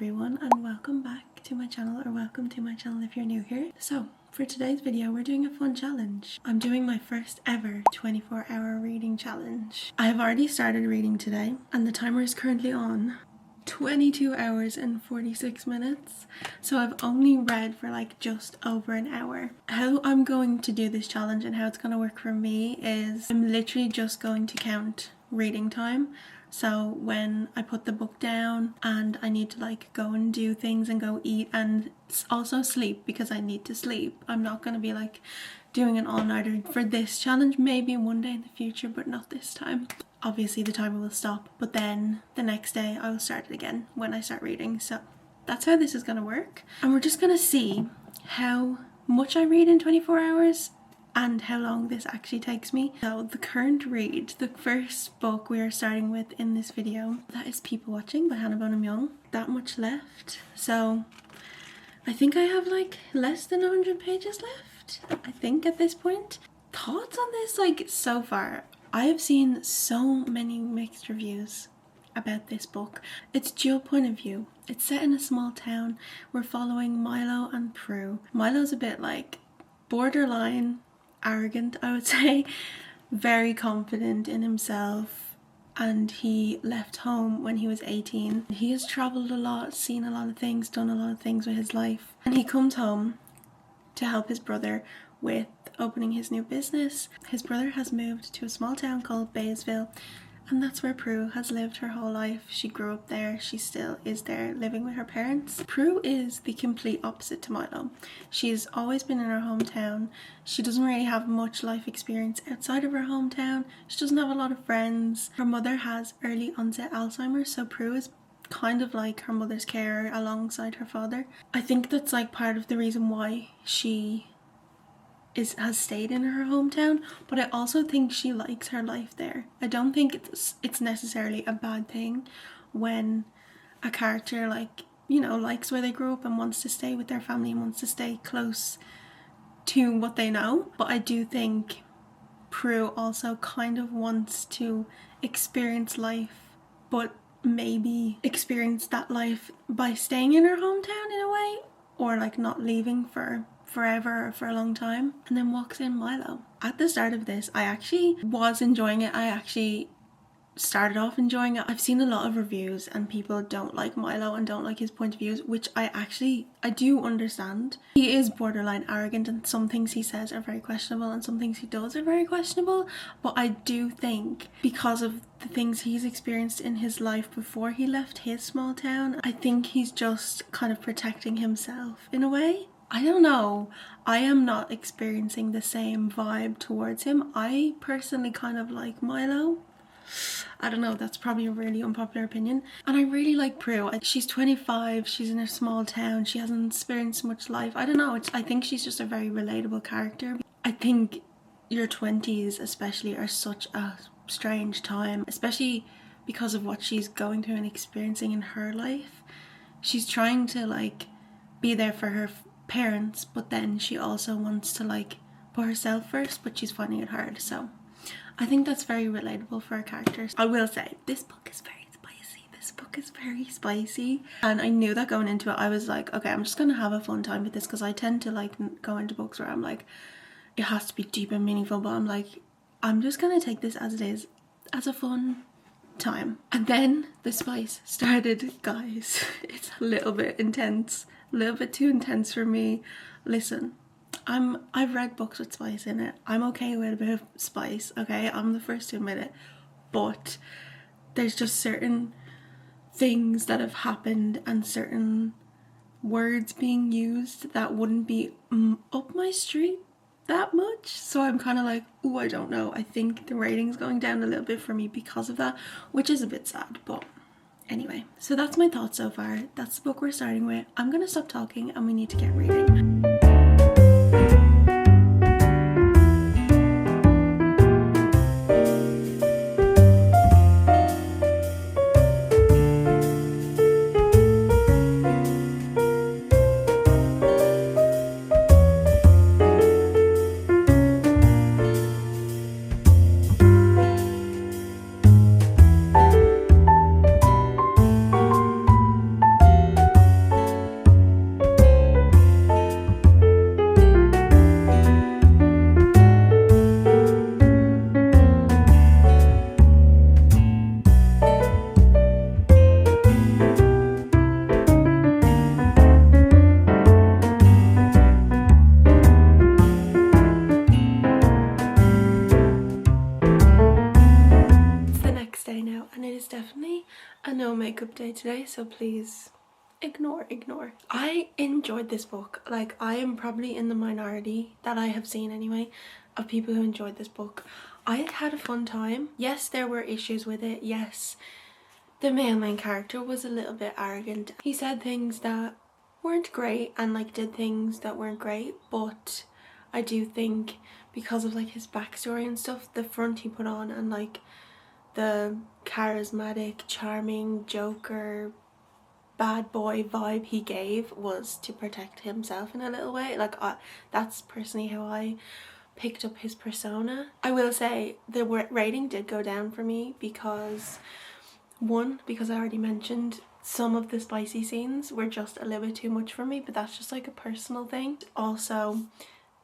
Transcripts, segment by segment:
everyone, and welcome back to my channel, or welcome to my channel if you're new here. So for today's video we're doing a fun challenge. I'm doing my first ever 24-hour reading challenge. I have already started reading today and the timer is currently on 22 hours and 46 minutes, so I've only read for like just over an hour. How I'm going to do this challenge and how it's going to work for me is I'm literally just going to count reading time. So when I put the book down and I need to like go and do things and go eat and also sleep, because I need to sleep, I'm not going to be like doing an all-nighter for this challenge. Maybe one day in the future, but not this time. Obviously the timer will stop, but then the next day I will start it again when I start reading. So that's how this is going to work, and we're just going to see how much I read in 24 hours and how long this actually takes me. So the current read, the first book we are starting with in this video, that is People Watching by Hannah Bonham Young. That much left, so I think I have like less than 100 pages left, I think, at this point. Thoughts on this? Like, so far I have seen so many mixed reviews about this book. It's dual point of view. It's set in a small town. We're following Milo and Prue. Milo's a bit like borderline arrogant, I would say, very confident in himself, and he left home when he was 18. He has travelled a lot, seen a lot of things, done a lot of things with his life, and he comes home to help his brother with opening his new business. His brother has moved to a small town called Baysville, and that's where Prue has lived her whole life. She grew up there, she still is there living with her parents. Prue is the complete opposite to Milo. She's always been in her hometown. She doesn't really have much life experience outside of her hometown. She doesn't have a lot of friends. Her mother has early onset Alzheimer's, so Prue is kind of like her mother's carer alongside her father. I think that's like part of the reason why she has stayed in her hometown, but I also think she likes her life there. I don't think it's necessarily a bad thing when a character, like, you know, likes where they grew up and wants to stay with their family and wants to stay close to what they know. But I do think Prue also kind of wants to experience life, but maybe experience that life by staying in her hometown in a way, or like not leaving for forever or for a long time. And then walks in Milo. At the start of this, I actually was enjoying it. I actually started off enjoying it. I've seen a lot of reviews and people don't like Milo and don't like his point of views, which I do understand. He is borderline arrogant, and some things he says are very questionable and some things he does are very questionable, but I do think because of the things he's experienced in his life before he left his small town, I think he's just kind of protecting himself in a way. I don't know. I am not experiencing the same vibe towards him. I personally kind of like Milo. I don't know, that's probably a really unpopular opinion. And I really like Prue. She's 25, she's in a small town, she hasn't experienced much life. I don't know, I think she's just a very relatable character. I think your 20s especially are such a strange time, especially because of what she's going through and experiencing in her life. She's trying to like be there for her parents, but then she also wants to like put herself first, but she's finding it hard. So I think that's very relatable for our characters. I will say this book is very spicy. This book is very spicy, and I knew that going into it. I was like, okay, I'm just gonna have a fun time with this, because I tend to like go into books where I'm like, it has to be deep and meaningful, but I'm like, I'm just gonna take this as it is, as a fun time. And then the spice started, guys. It's a little bit intense, a little bit too intense for me. Listen, I've read books with spice in it. I'm okay with a bit of spice, okay? I'm the first to admit it. But there's just certain things that have happened and certain words being used that wouldn't be up my street that much. So I'm kind of like, oh, I don't know. I think the rating's going down a little bit for me because of that, which is a bit sad. But anyway, so that's my thoughts so far. That's the book we're starting with. I'm gonna stop talking and we need to get reading. makeup day today, so please ignore. I enjoyed this book. Like, I am probably in the minority, that I have seen anyway, of people who enjoyed this book. I had a fun time. Yes, there were issues with it. Yes, the main character was a little bit arrogant. He said things that weren't great and like did things that weren't great, but I do think because of like his backstory and stuff, the front he put on and like the charismatic, charming Joker bad boy vibe he gave was to protect himself in a little way. Like, that's personally how I picked up his persona. I will say the rating did go down for me because, one, because I already mentioned some of the spicy scenes were just a little bit too much for me, but that's just like a personal thing. Also,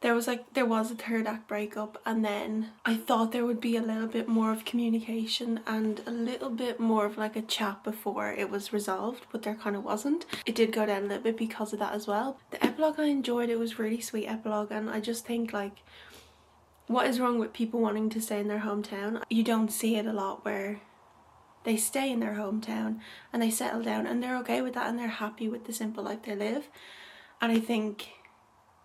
there was a third act breakup, and then I thought there would be a little bit more of communication and a little bit more of like a chat before it was resolved, but there kind of wasn't. It did go down a little bit because of that as well. The epilogue I enjoyed. It was really sweet epilogue, and I just think, like, what is wrong with people wanting to stay in their hometown? You don't see it a lot where they stay in their hometown and they settle down and they're okay with that and they're happy with the simple life they live. And I think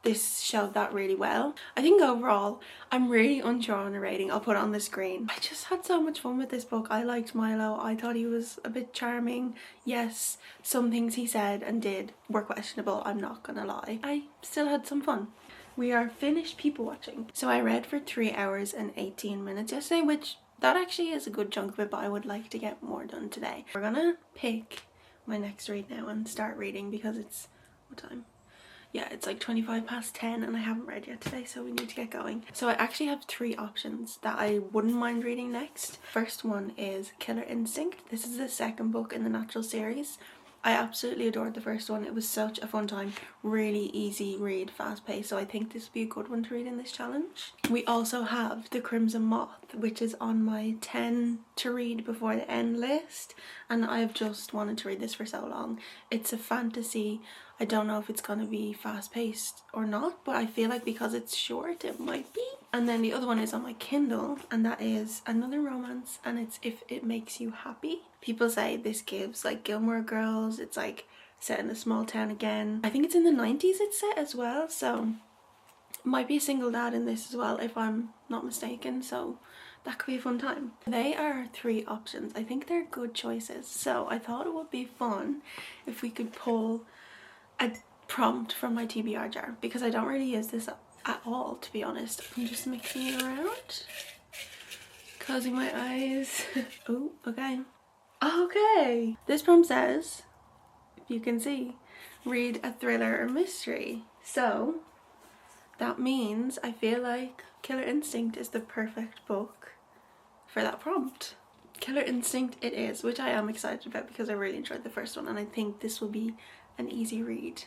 this showed that really well. I think overall, I'm really unsure on a rating. I'll put it on the screen. I just had so much fun with this book. I liked Milo. I thought he was a bit charming. Yes, some things he said and did were questionable, I'm not gonna lie. I still had some fun. We are finished people watching. So I read for 3 hours and 18 minutes yesterday, which that actually is a good chunk of it, but I would like to get more done today. We're gonna pick my next read now and start reading because it's, what time? Yeah, it's like 10:25 and I haven't read yet today, so we need to get going. So I actually have 3 options that I wouldn't mind reading next. First one is Killer Instinct. This is the second book in the Natural series. I absolutely adored the first one. It was such a fun time. Really easy read, fast paced, so I think this would be a good one to read in this challenge. We also have The Crimson Moth, which is on my 10 to read before the end list, and I've just wanted to read this for so long. It's a fantasy. I don't know if it's going to be fast paced or not, but I feel like because it's short it might be. And then the other one is on my Kindle, and that is another romance, and it's If It Makes You Happy. People say this gives like Gilmore Girls. It's like set in a small town again. I think it's in the 90s it's set as well, so might be a single dad in this as well if I'm not mistaken, so that could be a fun time. They are 3 options. I think they're good choices, so I thought it would be fun if we could pull a prompt from my TBR jar, because I don't really use this at all, to be honest. I'm just mixing it around, closing my eyes. Oh, okay. This prompt says, if you can see, read a thriller or mystery. So that means I feel like Killer Instinct is the perfect book for that prompt. Killer Instinct it is, which I am excited about because I really enjoyed the first one, and I think this will be an easy read.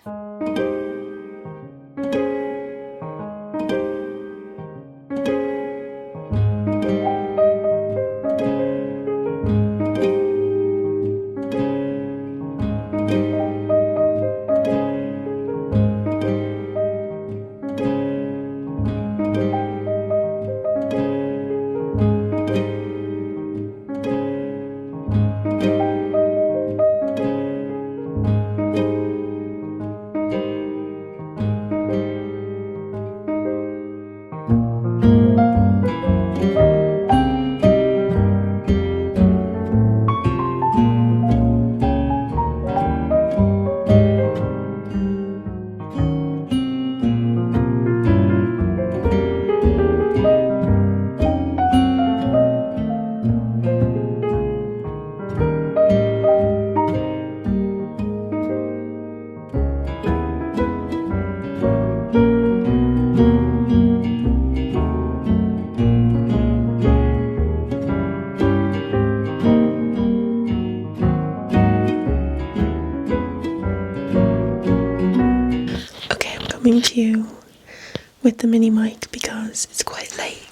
Coming to you with the mini mic because it's quite late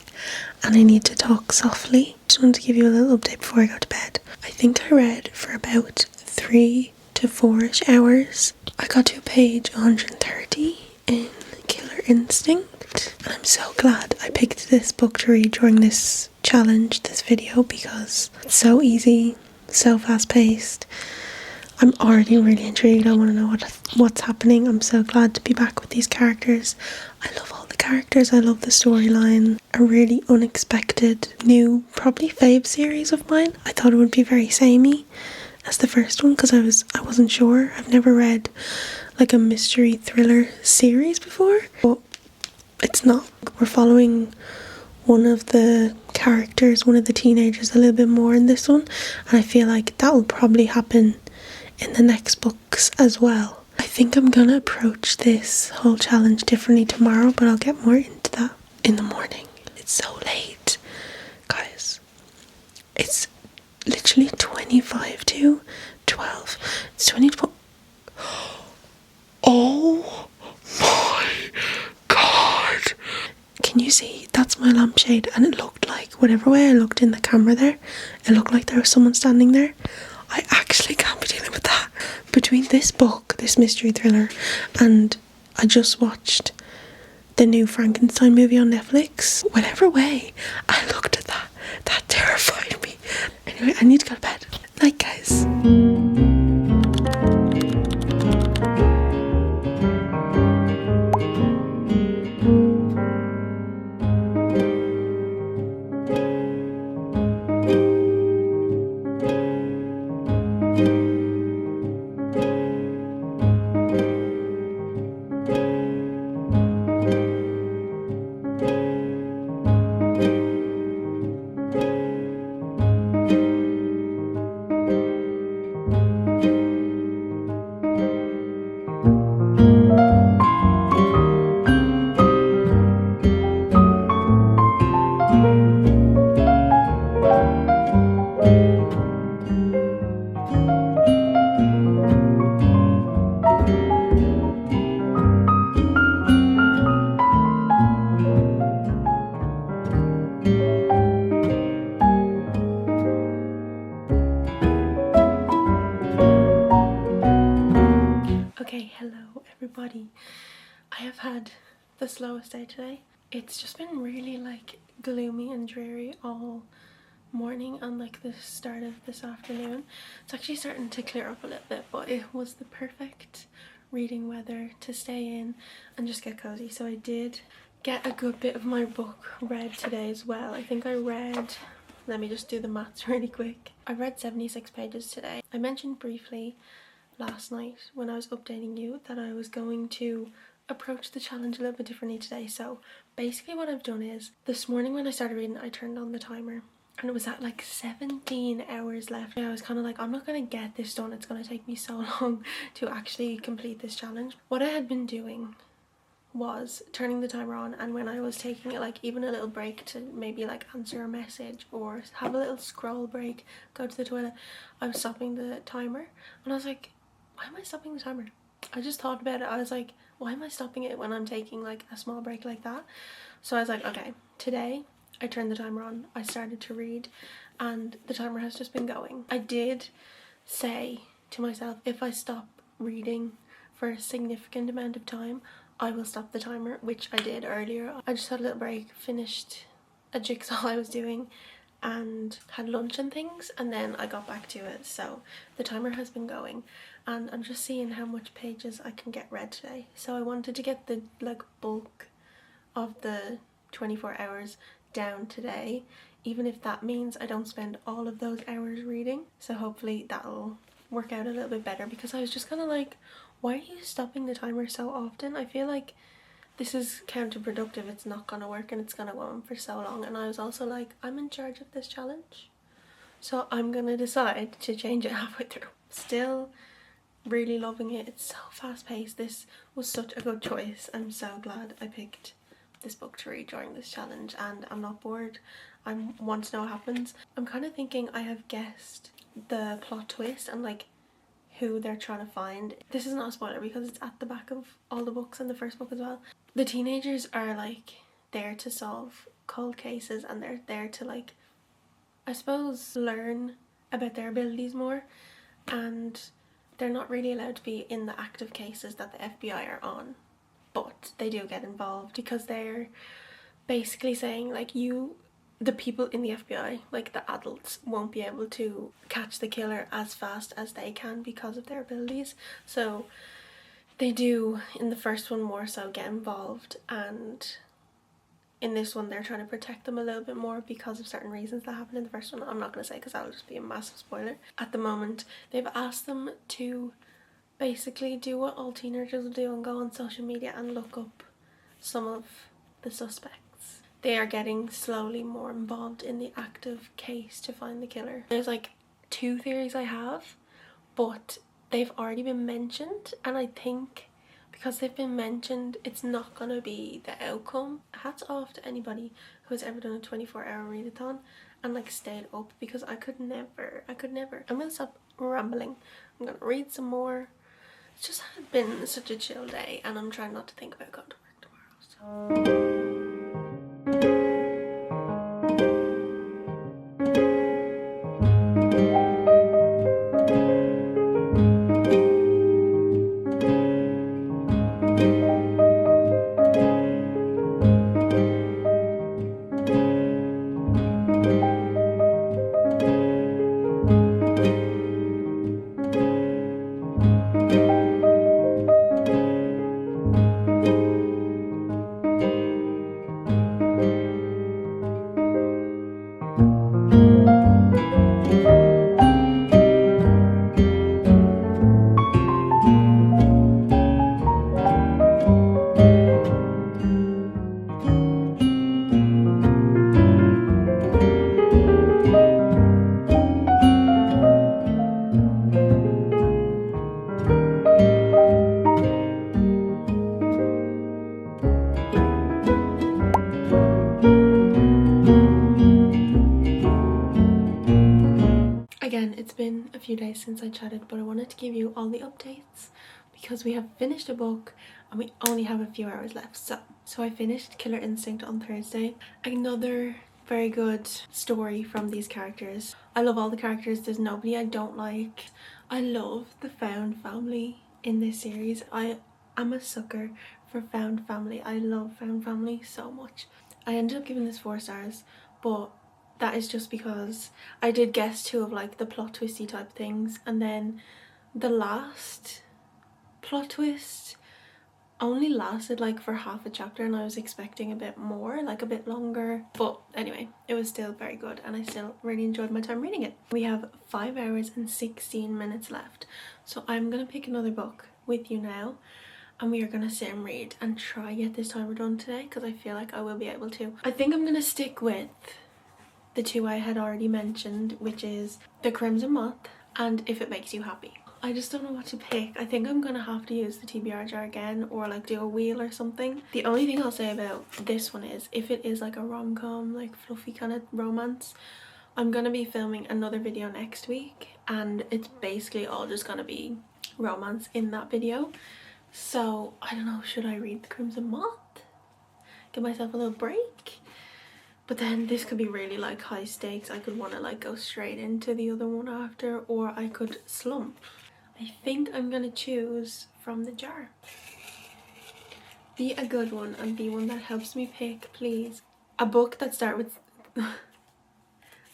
and I need to talk softly. Just wanted to give you a little update before I go to bed. I think I read for about 3 to 4ish hours. I got to page 130 in Killer Instinct, and I'm so glad I picked this book to read during this challenge, this video, because it's so easy, so fast paced. I'm already really intrigued. I want to know what's happening. I'm so glad to be back with these characters. I love all the characters. I love the storyline. A really unexpected new, probably fave series of mine. I thought it would be very samey as the first one because I wasn't sure. I've never read like a mystery thriller series before, but it's not. We're following one of the characters, one of the teenagers, a little bit more in this one, and I feel like that will probably happen in the next books as well. I think I'm gonna approach this whole challenge differently tomorrow, but I'll get more into that in the morning. It's so late, guys. It's literally 25 to 12. It's 20 to... Oh my god. Can you see? That's my lampshade, and it looked like, whatever way I looked in the camera there, it looked like there was someone standing there. I actually can't be dealing with that. Between this book, this mystery thriller, and I just watched the new Frankenstein movie on Netflix, whatever way I looked at that, that terrified me. Anyway, I need to go to bed. Night, guys. Okay, hello everybody. I have had the slowest day today. It's just been really like gloomy and dreary all morning and like the start of this afternoon. It's actually starting to clear up a little bit, but it was the perfect reading weather to stay in and just get cozy. So I did get a good bit of my book read today as well. I think I read, let me just do the maths really quick. I read 76 pages today. I mentioned briefly last night when I was updating you that I was going to approach the challenge a little bit differently today. So basically what I've done is, this morning when I started reading, I turned on the timer and it was at like 17 hours left. I was kind of like, I'm not going to get this done. It's going to take me so long to actually complete this challenge. What I had been doing was turning the timer on, and when I was taking it, like even a little break to maybe like answer a message or have a little scroll break, go to the toilet, I was stopping the timer and I was like, why am I stopping the timer? I just thought about it. I was like, why am I stopping it when I'm taking like a small break like that? So I was like, okay, today I turned the timer on, I started to read, and the timer has just been going. I did say to myself, if I stop reading for a significant amount of time, I will stop the timer, which I did earlier. I just had a little break, finished a jigsaw I was doing and had lunch and things, and then I got back to it. So the timer has been going and I'm just seeing how much pages I can get read today. So I wanted to get the like bulk of the 24 hours down today, even if that means I don't spend all of those hours reading. So hopefully that'll work out a little bit better, because I was just kind of like, why are you stopping the timer so often? I feel like this is counterproductive. It's not gonna work and it's gonna go on for so long. And I was also like, I'm in charge of this challenge, so I'm gonna decide to change it halfway through. Still really loving it. It's so fast paced. This was such a good choice. I'm so glad I picked this book to read during this challenge, and I'm not bored. I want to know what happens. I'm kind of thinking I have guessed the plot twist and like who they're trying to find. This is not a spoiler because it's at the back of all the books in the first book as well. The teenagers are like there to solve cold cases, and they're there to like, I suppose, learn about their abilities more, and they're not really allowed to be in the active cases that the FBI are on, but they do get involved because they're basically saying like, you the people in the FBI, like the adults, won't be able to catch the killer as fast as they can because of their abilities. So they do in the first one more so get involved, and in this one they're trying to protect them a little bit more because of certain reasons that happened in the first one. I'm not going to say because that'll just be a massive spoiler. At the moment they've asked them to basically do what all teenagers will do and go on social media and look up some of the suspects. They are getting slowly more involved in the active case to find the killer. There's like 2 theories I have, but they've already been mentioned, and I think because they've been mentioned it's not gonna be the outcome. Hats off to anybody who has ever done a 24-hour readathon and like stayed up, because I could never. I'm gonna stop rambling. I'm gonna read some more. It's just been such a chill day and I'm trying not to think about going to work tomorrow, so. Again, it's been a few days since I chatted, but I wanted to give you all the updates because we have finished a book and we only have a few hours left. So I finished Killer Instinct on Thursday. Another very good story from these characters. I love all the characters. There's nobody I don't like. I love the found family in this series. I am a sucker for found family. I love found family so much. I ended up giving this 4 stars, but that is just because I did guess 2 of like the plot twisty type things, and then the last plot twist only lasted like for half a chapter and I was expecting a bit more, like a bit longer. But anyway, it was still very good and I still really enjoyed my time reading it. We have 5 hours and 16 minutes left, so I'm gonna pick another book with you now and we are gonna sit and read and try get this timer done today because I feel like I will be able to. I think I'm gonna stick with the 2 I had already mentioned, which is The Crimson Moth and If It Makes You Happy. I just don't know what to pick. I think I'm gonna have to use the TBR jar again or like do a wheel or something. The only thing I'll say about this one is if it is like a rom-com, like fluffy kind of romance, I'm gonna be filming another video next week and it's basically all just gonna be romance in that video. So I don't know, should I read The Crimson Moth? Give myself a little break? But then this could be really like high stakes. I could want to like go straight into the other one after, or I could slump. I think I'm gonna choose from the jar. Be a good one and be one that helps me pick, please. A book that starts with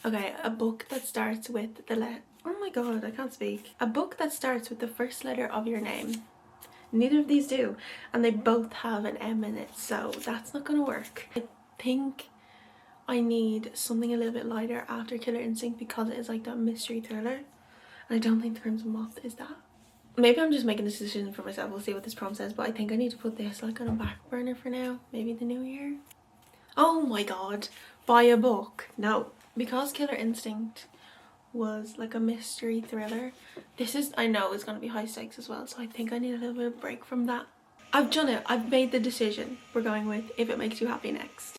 okay, a book that starts with the oh my god, I can't speak. A book that starts with the first letter of your name. Neither of these do, and they both have an M in it, so that's not gonna work. I think I need something a little bit lighter after Killer Instinct because it is like that mystery thriller, and I don't think The Crimson Moth is that. Maybe I'm just making this decision for myself. We'll see what this prompt says, but I think I need to put this like on a back burner for now. Maybe the new year. Oh my god, buy a book. No, because Killer Instinct was like a mystery thriller, this is, I know, is going to be high stakes as well, so I think I need a little bit of break from that. I've done it. I've made the decision. We're going with If It Makes You Happy next.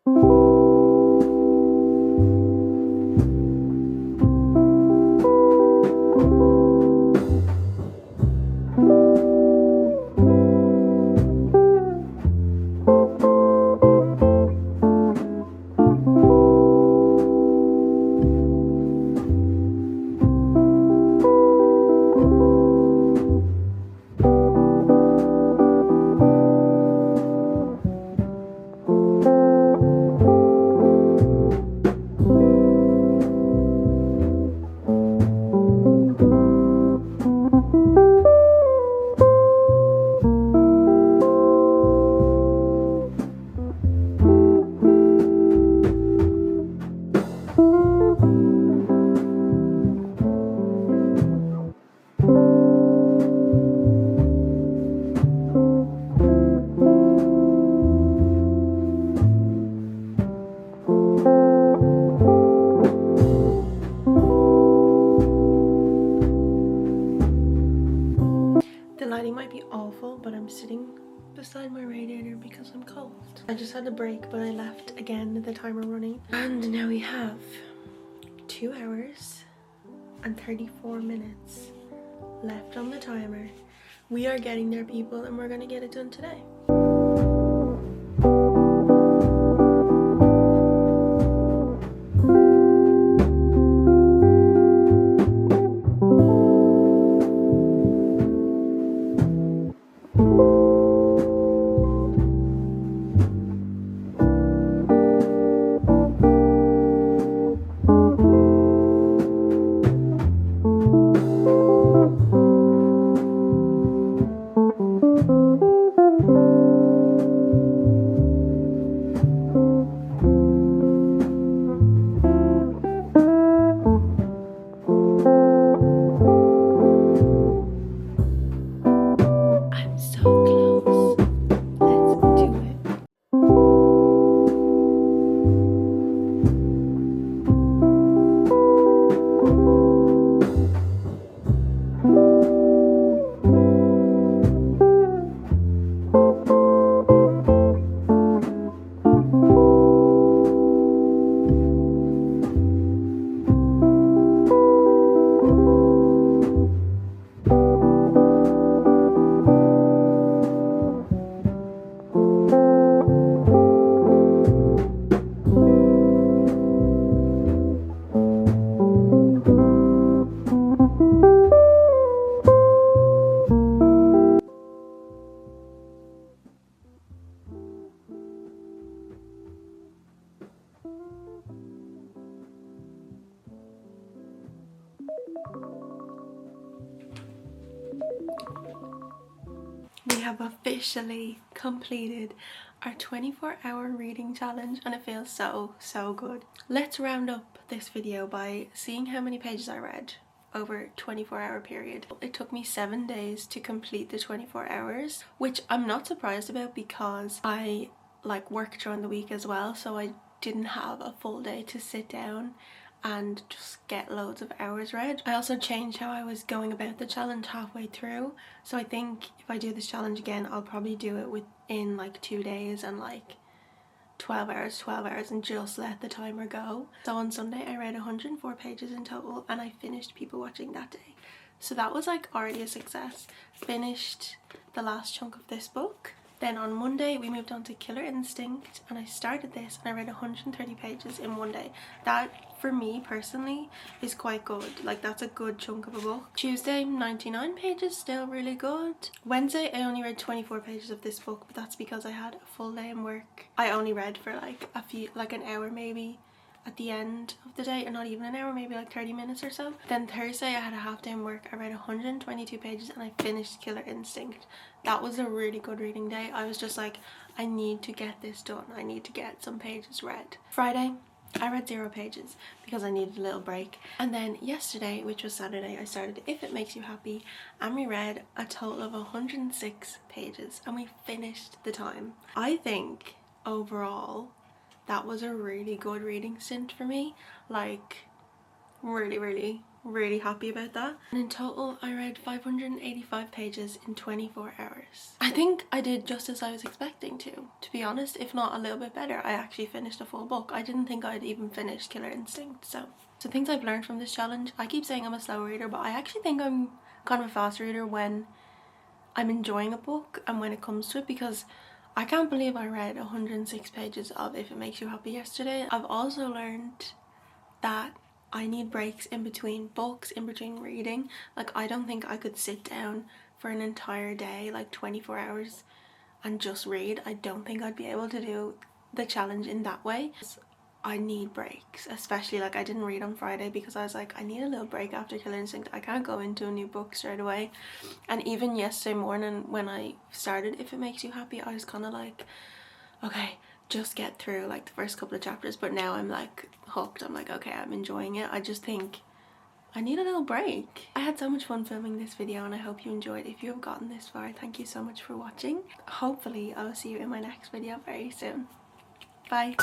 The lighting might be awful, but I'm sitting beside my radiator because I'm cold. I just had a break, but I left again the timer running. And now we have 2 hours and 34 minutes left on the timer. We are getting there, people, and we're gonna get it done today. We have officially completed our 24-hour reading challenge and it feels so good. Let's round up this video by seeing how many pages I read over a 24-hour period. It took me 7 days to complete the 24 hours, which I'm not surprised about because I work during the week as well, so I didn't have a full day to sit down and just get loads of hours read. I also changed how I was going about the challenge halfway through, so I think if I do this challenge again I'll probably do it within 2 days and 12 hours and just let the timer go. So on Sunday I read 104 pages in total and I finished People Watching that day, so that was already a success. Finished the last chunk of this book. Then on Monday we moved on to Killer Instinct and I started this and I read 130 pages in one day. That for me personally is quite good, that's a good chunk of a book. Tuesday 99 pages, still really good. Wednesday I only read 24 pages of this book, but that's because I had a full day in work. I only read for an hour maybe at the end of the day, and not even an hour, maybe 30 minutes or so. Then Thursday I had a half day in work. I read 122 pages and I finished Killer Instinct. That was a really good reading day. I was just I need to get this done. I need to get some pages read. Friday I read 0 pages because I needed a little break. And then yesterday, which was Saturday, I started If It Makes You Happy and we read a total of 106 pages and we finished the time. I think overall that was a really good reading stint for me. Really happy about that. And in total I read 585 pages in 24 hours. I think I did just as I was expecting to be honest, if not a little bit better. I actually finished a full book. I didn't think I'd even finished Killer Instinct. So things I've learned from this challenge. I keep saying I'm a slow reader, but I actually think I'm kind of a fast reader when I'm enjoying a book and when it comes to it, because I can't believe I read 106 pages of If It Makes You Happy yesterday. I've also learned that I need breaks in between books, in between reading. I don't think I could sit down for an entire day, 24 hours, and just read. I don't think I'd be able to do the challenge in that way. I need breaks, especially I didn't read on Friday because I was I need a little break after Killer Instinct. I can't go into a new book straight away. And even yesterday morning when I started If It Makes You Happy, I was kind of okay, just get through the first couple of chapters. But now I'm hooked. I'm okay, I'm enjoying it. I just think I need a little break. I had so much fun filming this video and I hope you enjoyed. If you have gotten this far, thank you so much for watching. Hopefully I will see you in my next video very soon. Bye.